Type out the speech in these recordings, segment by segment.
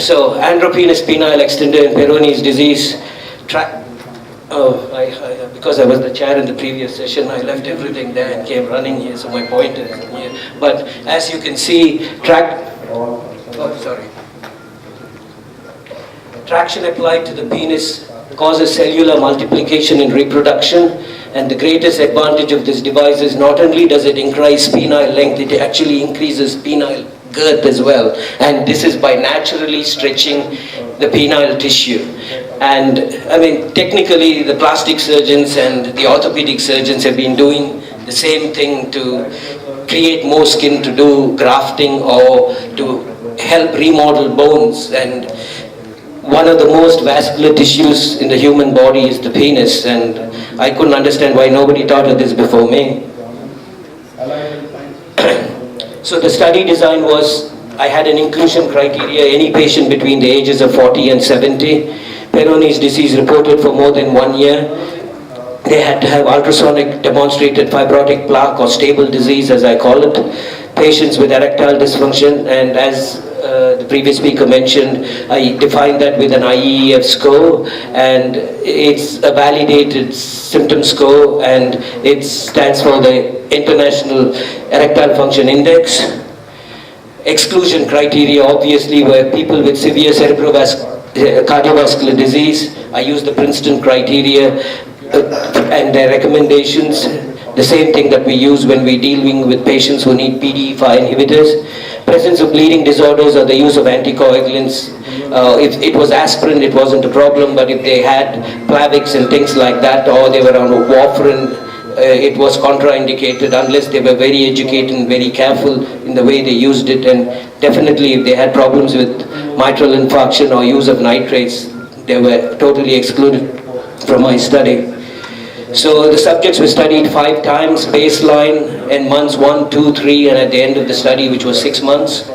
So andropenis penile extender and Peyronie's disease. Because I was the chair in the previous session, I left everything there and came running here, so my point is here. But as you can see, traction applied to the penis causes cellular multiplication and reproduction, and the greatest advantage of this device is not only does it increase penile length, it actually increases penile girth as well, and this is by naturally stretching the penile tissue. And I mean, technically the plastic surgeons and the orthopedic surgeons have been doing the same thing to create more skin, to do grafting or to help remodel bones. And one of the most vascular tissues in the human body is the penis, and I couldn't understand why nobody thought of this before me. So the study design was, I had an inclusion criteria, any patient between the ages of 40 and 70, Peyronie's disease reported for more than 1 year. They had to have ultrasonic demonstrated fibrotic plaque or stable disease, as I call it, patients with erectile dysfunction, and as the previous speaker mentioned, I defined that with an IEEF score, and it's a validated symptom score, and it stands for the International Erectile Function Index. Exclusion criteria obviously were people with severe cardiovascular disease. I used the Princeton criteria and their recommendations, the same thing that we use when we're dealing with patients who need PDE5 inhibitors. Presence of bleeding disorders or the use of anticoagulants. If it was aspirin, it wasn't a problem, but if they had Plavix and things like that, or they were on warfarin, it was contraindicated unless they were very educated and very careful in the way they used it. And definitely if they had problems with mitral infarction or use of nitrates, they were totally excluded from my study. So the subjects were studied 5 times, baseline in months 1, 2, 3, and at the end of the study, which was 6 months.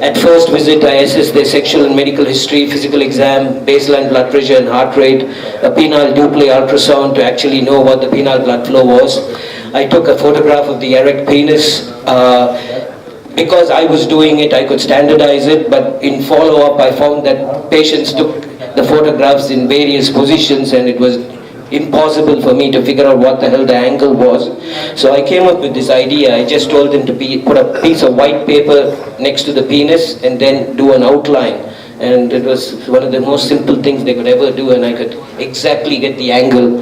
At first visit, I assessed their sexual and medical history, physical exam, baseline blood pressure and heart rate, a penile Doppler ultrasound to actually know what the penile blood flow was. I took a photograph of the erect penis. Because I was doing it, I could standardize it, but in follow-up, I found that patients took the photographs in various positions, and it was impossible for me to figure out what the hell the angle was. So I came up with this idea. I just told them to put a piece of white paper next to the penis and then do an outline. And it was one of the most simple things they could ever do, and I could exactly get the angle.